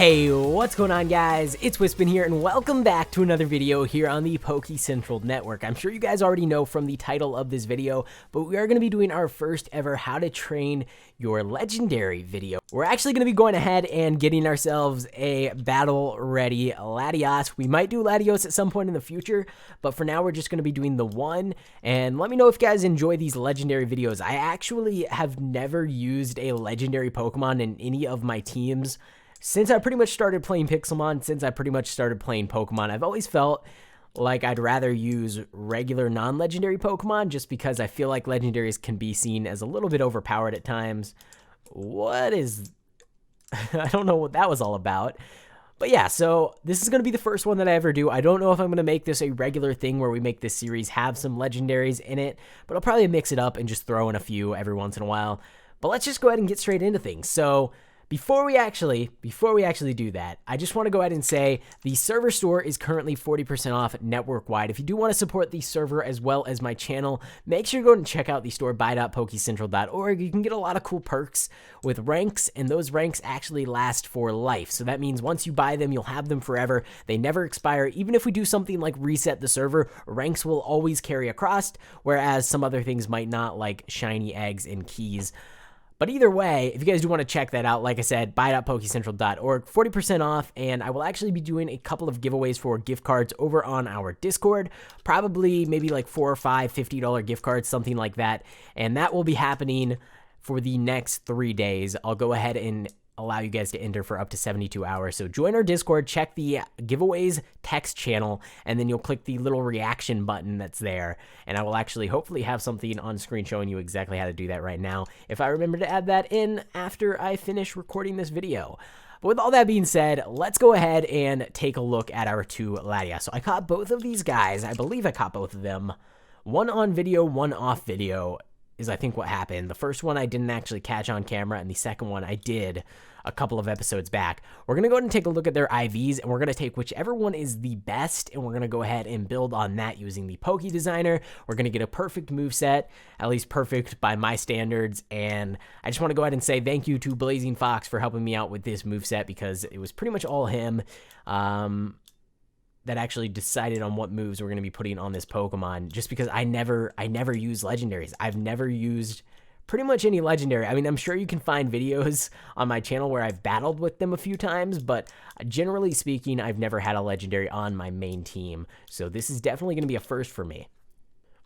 Hey, what's going on, guys? It's Wispin here, and welcome back to another video here on the Pokecentral network. I'm sure you guys already know from the title of this video, but we are going to be doing our first ever How to Train Your Legendary video. We're actually going to be going ahead and getting ourselves a battle-ready Latias. We might do Latios at some point in the future, but for now, we're just going to be doing the one. And let me know if you guys enjoy these legendary videos. I actually have never used a legendary Pokemon in any of my teams. Since I pretty much started playing Pixelmon, since I pretty much started playing Pokemon, I've always felt like I'd rather use regular non-legendary Pokemon just because I feel like legendaries can be seen as a little bit overpowered at times. What is... I don't know what that was all about. But yeah, so this is going to be the first one that I ever do. I don't know if I'm going to make this a regular thing where we make this series have some legendaries in it, but I'll probably mix it up and just throw in a few every once in a while. But let's just go ahead and get straight into things. So... Before we actually do that, I just want to go ahead and say the server store is currently 40% off network-wide. If you do want to support the server as well as my channel, make sure to go and check out the store, buy.pokecentral.org. You can get a lot of cool perks with ranks, and those ranks actually last for life. So that means once you buy them, you'll have them forever. They never expire. Even if we do something like reset the server, ranks will always carry across, whereas some other things might not, like shiny eggs and keys. But either way, if you guys do want to check that out, like I said, buy.pokecentral.org, 40% off, and I will actually be doing a couple of giveaways for gift cards over on our Discord, probably maybe like $4 or $5 $50 gift cards, something like that, and that will be happening for the next 3 days. I'll go ahead and allow you guys to enter for up to 72 hours. So join our Discord, check the giveaways text channel, and then you'll click the little reaction button that's there. And I will actually hopefully have something on screen showing you exactly how to do that right now, if I remember to add that in after I finish recording this video. But with all that being said, let's go ahead and take a look at our two Latias. So I caught both of these guys. I believe I caught both of them. One on video, one off video is I think what happened. The first one I didn't actually catch on camera, and the second one I did a couple of episodes back. We're going to go ahead and take a look at their IVs, and we're going to take whichever one is the best, and we're going to go ahead and build on that using the Poke Designer. We're going to get a perfect moveset, at least perfect by my standards, and I just want to go ahead and say thank you to Blazing Fox for helping me out with this moveset, because it was pretty much all him that actually decided on what moves we're going to be putting on this Pokemon, just because I never use legendaries. I've never used pretty much any legendary. I mean, I'm sure you can find videos on my channel where I've battled with them a few times, but generally speaking, I've never had a legendary on my main team. So this is definitely going to be a first for me.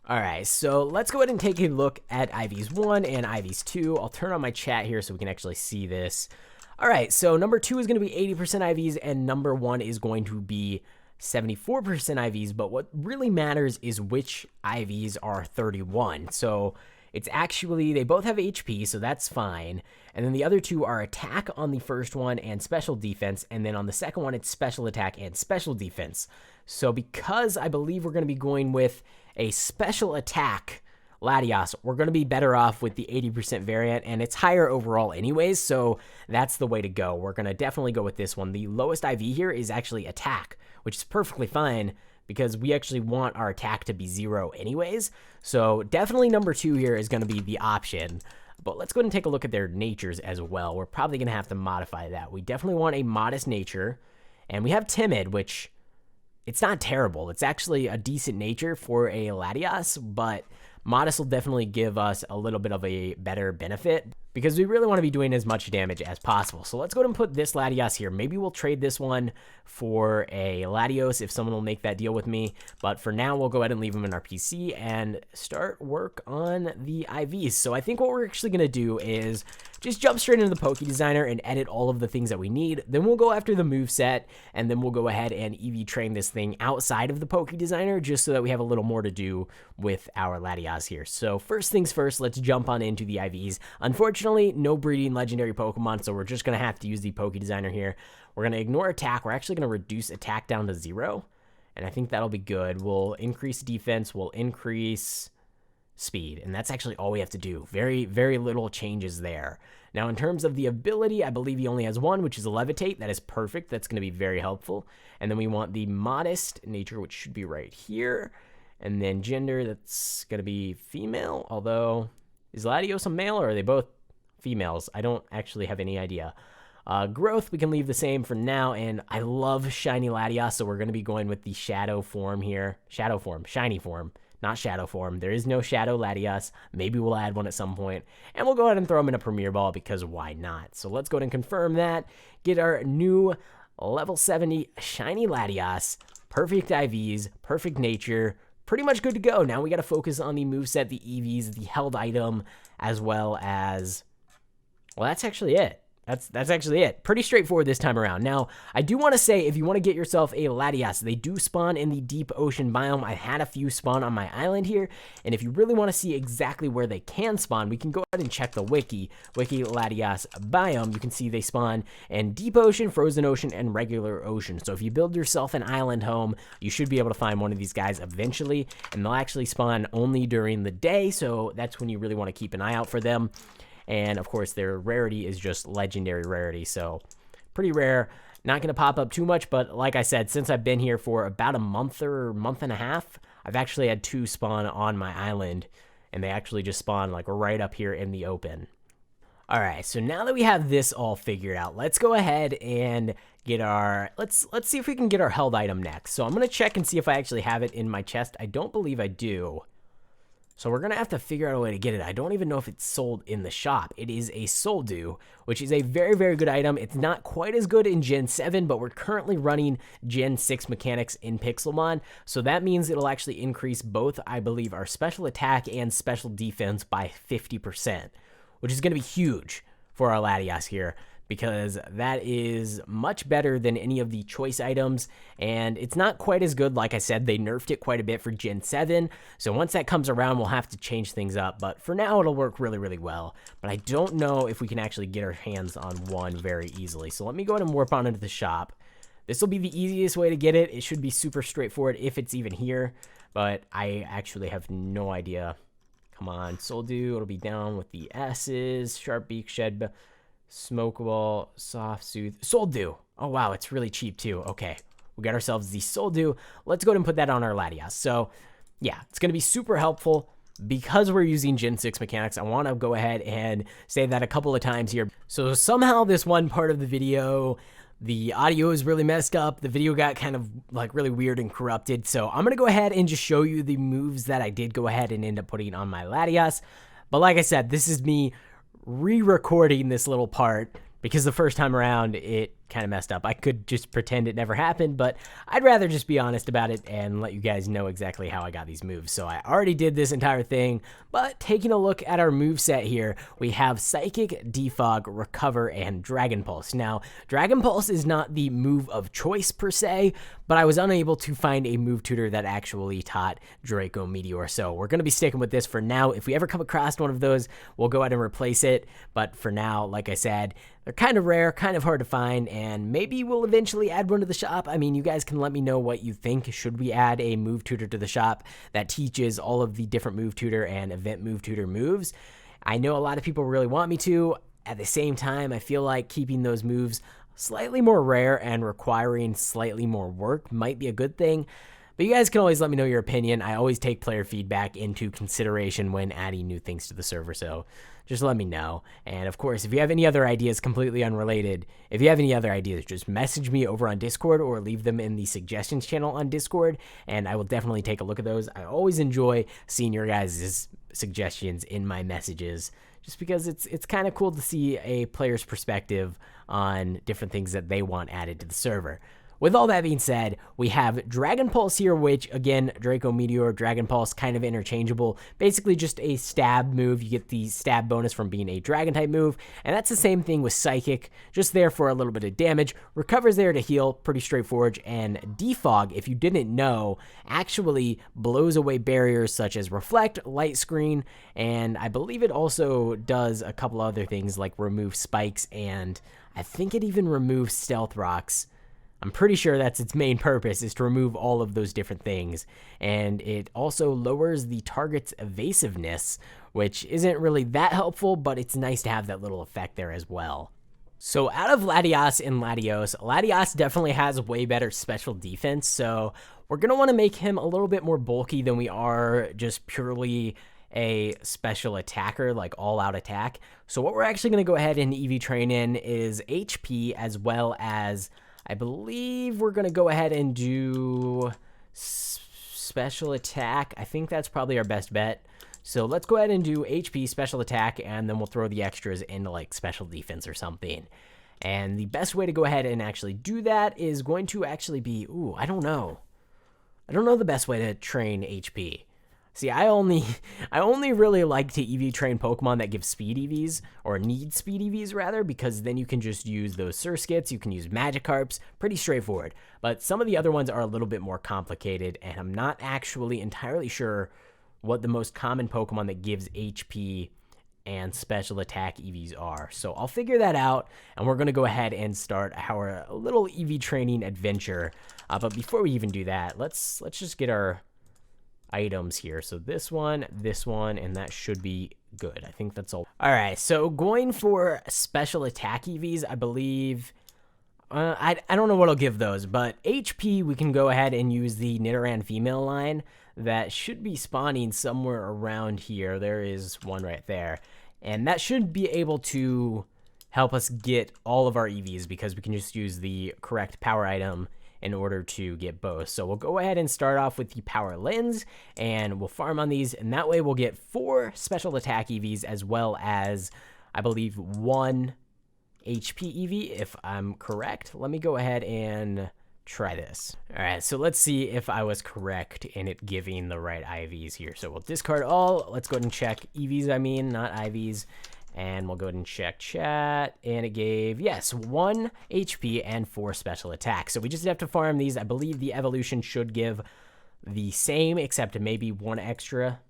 All right, so let's go ahead and take a look at IVs 1 and IVs 2. I'll turn on my chat here so we can actually see this. All right, so number 2 is going to be 80% IVs, and number 1 is going to be 74% IVs, but what really matters is which IVs are 31. So it's actually, they both have HP, so that's fine. And then the other two are attack on the first one and special defense. And then on the second one, it's special attack and special defense. So because I believe we're going to be going with a special attack Latias, we're going to be better off with the 80% variant, and it's higher overall anyways, so that's the way to go. We're going to definitely go with this one. The lowest IV here is actually attack, which is perfectly fine, because we actually want our attack to be 0 anyways. So definitely number 2 here is going to be the option. But let's go ahead and take a look at their natures as well. We're probably going to have to modify that. We definitely want a modest nature. And we have timid, which it's not terrible. It's actually a decent nature for a Latias, but modest will definitely give us a little bit of a better benefit, because we really want to be doing as much damage as possible. So let's go ahead and put this Latias here. Maybe we'll trade this one for a Latios if someone will make that deal with me. But for now, we'll go ahead and leave them in our PC and start work on the IVs. So I think what we're actually going to do is just jump straight into the Poke Designer and edit all of the things that we need. Then we'll go after the moveset, and then we'll go ahead and EV train this thing outside of the Poke Designer, just so that we have a little more to do with our Latias here. So first things first, let's jump on into the IVs. Unfortunately, no breeding legendary Pokemon, so we're just going to have to use the Poke Designer here. We're going to ignore attack. We're actually going to reduce attack down to 0, and I think that'll be good. We'll increase defense. We'll increase speed, and that's actually all we have to do. Very, very little changes there. Now, in terms of the ability, I believe he only has one, which is a levitate. That is perfect. That's going to be very helpful. And then we want the modest nature, which should be right here. And then gender, that's going to be female, although is Latios a male, or are they both females? I don't actually have any idea. Growth, we can leave the same for now, and I love shiny Latias, so we're going to be going with the shadow form here. Shadow form, shiny form, not shadow form. There is no shadow Latias. Maybe we'll add one at some point, and we'll go ahead and throw him in a Premier Ball because why not? So let's go ahead and confirm that. Get our new level 70 shiny Latias. Perfect IVs, perfect nature, pretty much good to go. Now we got to focus on the moveset, the EVs, the held item, as well as, well, that's actually it. That's actually it. Pretty straightforward this time around. Now, I do want to say, if you want to get yourself a Latias, they do spawn in the deep ocean biome. I had a few spawn on my island here, and if you really want to see exactly where they can spawn, we can go ahead and check the wiki Latias biome. You can see they spawn in deep ocean, frozen ocean, and regular ocean. So if you build yourself an island home, you should be able to find one of these guys eventually, and they'll actually spawn only during the day, so that's when you really want to keep an eye out for them. And of course, their rarity is just legendary rarity, so pretty rare. Not going to pop up too much, but like I said, since I've been here for about a month or month and a half, I've actually had 2 spawn on my island, and they actually just spawn like right up here in the open. All right, so now that we have this all figured out, let's go ahead and get our, let's see if we can get our held item next. So I'm going to check and see if I actually have it in my chest. I don't believe I do. So we're going to have to figure out a way to get it. I don't even know if it's sold in the shop. It is a Soldew, which is a very, very good item. It's not quite as good in Gen 7, but we're currently running Gen 6 mechanics in Pixelmon. So that means it'll actually increase both, I believe, our special attack and special defense by 50%, which is going to be huge for our Latias here, because that is much better than any of the choice items, and it's not quite as good. Like I said, they nerfed it quite a bit for Gen 7, so once that comes around, we'll have to change things up, but for now, it'll work really, really well. But I don't know if we can actually get our hands on one very easily, so let me go ahead and warp on into the shop. This will be the easiest way to get it. It should be super straightforward if it's even here, but I actually have no idea. Come on, Soldew, it'll be down with the S's, Sharp Beak, Shed, Smokable, Soft Soothe, Soldew. Oh wow, it's really cheap too. Okay, we got ourselves the Soldew. Let's go ahead and put that on our Latias. So yeah, it's going to be super helpful because we're using Gen 6 mechanics. I want to go ahead and say that a couple of times here. So somehow this one part of the video, the audio is really messed up. The video got kind of like really weird and corrupted. So I'm going to go ahead and just show you the moves that I did go ahead and end up putting on my Latias. But like I said, this is me re-recording this little part because the first time around it kind of messed up. I could just pretend it never happened, but I'd rather just be honest about it and let you guys know exactly how I got these moves. So I already did this entire thing, but taking a look at our move set here, we have Psychic, Defog, Recover, and Dragon Pulse. Now, Dragon Pulse is not the move of choice per se, but I was unable to find a move tutor that actually taught Draco Meteor. So we're going to be sticking with this for now. If we ever come across one of those, we'll go ahead and replace it. But for now, like I said, they're kind of rare, kind of hard to find, and maybe we'll eventually add one to the shop. I mean, you guys can let me know what you think. Should we add a move tutor to the shop that teaches all of the different move tutor and event move tutor moves? I know a lot of people really want me to. At the same time, I feel like keeping those moves slightly more rare and requiring slightly more work might be a good thing. But you guys can always let me know your opinion. I always take player feedback into consideration when adding new things to the server, so just let me know. And of course, if you have any other ideas completely unrelated, if you have any other ideas, just message me over on Discord or leave them in the suggestions channel on Discord, and I will definitely take a look at those. I always enjoy seeing your guys' suggestions in my messages, just because it's kind of cool to see a player's perspective on different things that they want added to the server. With all that being said, we have Dragon Pulse here, which, again, Draco Meteor, Dragon Pulse, kind of interchangeable. Basically just a stab move. You get the stab bonus from being a Dragon-type move, and that's the same thing with Psychic, just there for a little bit of damage. Recover's there to heal, pretty straightforward, and Defog, if you didn't know, actually blows away barriers such as Reflect, Light Screen, and I believe it also does a couple other things like remove spikes, and I think it even removes Stealth Rocks. I'm pretty sure that's its main purpose, is to remove all of those different things. And it also lowers the target's evasiveness, which isn't really that helpful, but it's nice to have that little effect there as well. So out of Latias and Latios, Latias definitely has way better special defense, so we're going to want to make him a little bit more bulky than we are just purely a special attacker, like all-out attack. So what we're actually going to go ahead and EV train in is HP, as well as, I believe we're going to go ahead and do special attack. I think that's probably our best bet. So let's go ahead and do HP, special attack, and then we'll throw the extras into like special defense or something. And the best way to go ahead and actually do that is going to actually be, I don't know. I don't know the best way to train HP. See, I only really like to EV train Pokemon that give speed EVs, or need speed EVs rather, because then you can just use those Surskits, you can use Magikarps, pretty straightforward. But some of the other ones are a little bit more complicated, and I'm not actually entirely sure what the most common Pokemon that gives HP and special attack EVs are. So I'll figure that out, and we're going to go ahead and start our little EV training adventure. But before we even do that, let's just get our items here. So this one, and that should be good. I think that's all. All right, so going for special attack EVs, I believe... I don't know what I'll give those, but HP, we can go ahead and use the Nidoran female line that should be spawning somewhere around here. There is one right there. And that should be able to help us get all of our EVs, because we can just use the correct power item in order to get both. So we'll go ahead and start off with the power lens, and we'll farm on these, and that way we'll get 4 special attack EVs, as well as, I believe, 1 HP EV, if I'm correct. Let me go ahead and try this. All right, so let's see if I was correct in it giving the right IVs here. So we'll discard all. Let's go ahead and check EVs, not IVs. And we'll go ahead and check chat. And it gave, yes, 1 HP and 4 special attack. So we just have to farm these. I believe the evolution should give the same, except maybe 1 extra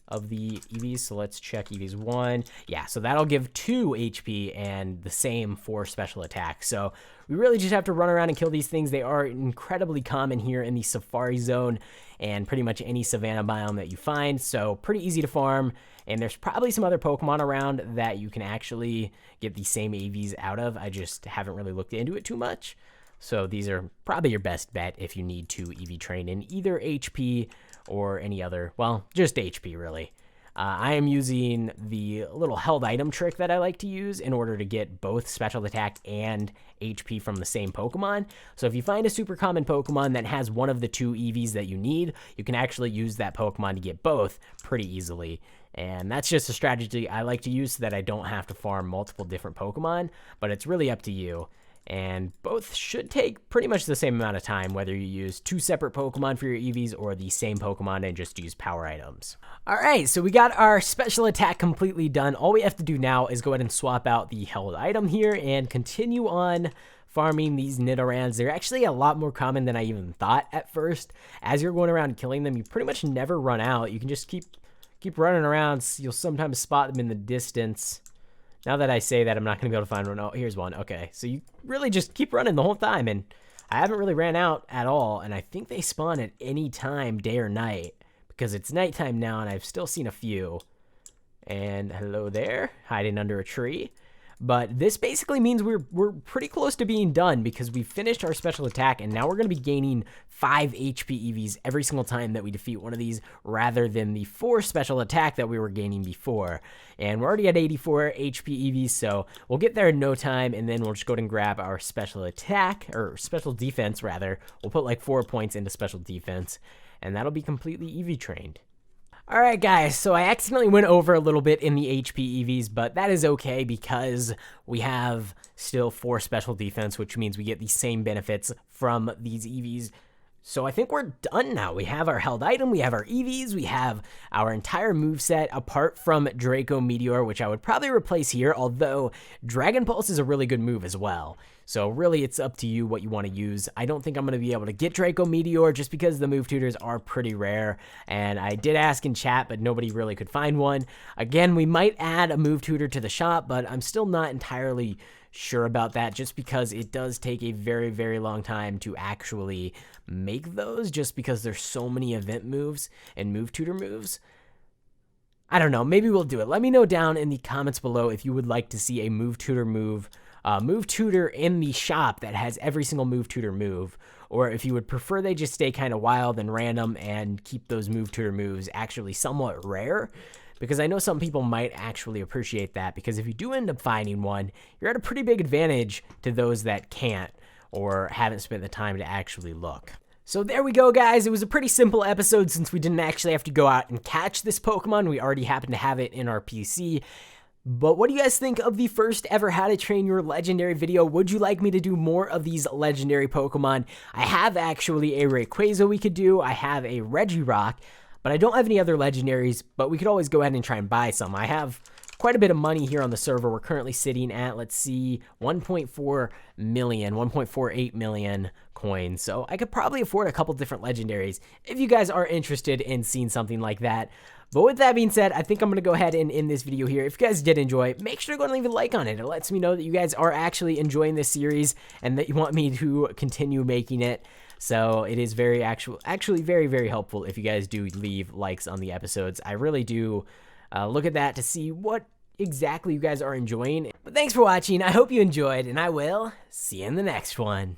of the EVs. So let's check EVs 1. Yeah, so that'll give 2 HP and the same 4 special attack. So we really just have to run around and kill these things. They are incredibly common here in the Safari Zone and pretty much any savanna biome that you find. So pretty easy to farm. And there's probably some other Pokemon around that you can actually get the same EVs out of. I just haven't really looked into it too much. So these are probably your best bet if you need to EV train in either HP or any other, well, just HP really. I am using the little held item trick that I like to use in order to get both special attack and HP from the same Pokemon. So if you find a super common Pokemon that has one of the 2 EVs that you need, you can actually use that Pokemon to get both pretty easily. And that's just a strategy I like to use so that I don't have to farm multiple different Pokemon, but it's really up to you. And both should take pretty much the same amount of time, whether you use 2 separate Pokemon for your EVs or the same Pokemon and just use power items. All right, so we got our special attack completely done. All we have to do now is go ahead and swap out the held item here and continue on farming these Nidorans. They're actually a lot more common than I even thought at first. As you're going around killing them, you pretty much never run out. You can just keep running around. You'll sometimes spot them in the distance. Now that I say that, I'm not going to be able to find one. Oh, here's one. Okay, so you really just keep running the whole time, and I haven't really ran out at all, and I think they spawn at any time, day or night, because it's nighttime now, and I've still seen a few. And hello there, hiding under a tree. But this basically means we're pretty close to being done, because we've finished our special attack, and now we're going to be gaining 5 HP EVs every single time that we defeat one of these, rather than the 4 special attack that we were gaining before. And we're already at 84 HP EVs, so we'll get there in no time, and then we'll just go ahead and grab our special attack, or special defense rather. We'll put like 4 points into special defense, and that'll be completely EV trained. Alright guys, so I accidentally went over a little bit in the HP EVs, but that is okay because we have still 4 special defense, which means we get the same benefits from these EVs. So I think we're done now. We have our held item, we have our EVs, we have our entire moveset apart from Draco Meteor, which I would probably replace here, although Dragon Pulse is a really good move as well. So really it's up to you what you want to use. I don't think I'm going to be able to get Draco Meteor just because the move tutors are pretty rare, and I did ask in chat, but nobody really could find one. Again, we might add a move tutor to the shop, but I'm still not entirely sure about that just because it does take a very, very long time to actually make those just because there's so many event moves and move tutor moves. I don't know, maybe we'll do it. Let me know down in the comments below if you would like to see a move tutor in the shop that has every single move tutor move, or if you would prefer they just stay kind of wild and random and keep those move tutor moves actually somewhat rare. Because I know some people might actually appreciate that, because if you do end up finding one, you're at a pretty big advantage to those that can't or haven't spent the time to actually look. So there we go, guys. It was a pretty simple episode since we didn't actually have to go out and catch this Pokemon. We already happen to have it in our PC. But what do you guys think of the first ever How to Train Your Legendary video? Would you like me to do more of these legendary Pokemon? I have actually a Rayquaza we could do. I have a Regirock. But I don't have any other legendaries, but we could always go ahead and try and buy some. I have quite a bit of money here on the server. We're currently sitting at, let's see, 1.4 million, 1.48 million coins. So I could probably afford a couple different legendaries if you guys are interested in seeing something like that. But with that being said, I think I'm going to go ahead and end this video here. If you guys did enjoy, make sure to go and leave a like on it. It lets me know that you guys are actually enjoying this series and that you want me to continue making it. So it is actually very, very helpful if you guys do leave likes on the episodes. I really do look at that to see what exactly you guys are enjoying. But thanks for watching. I hope you enjoyed, and I will see you in the next one.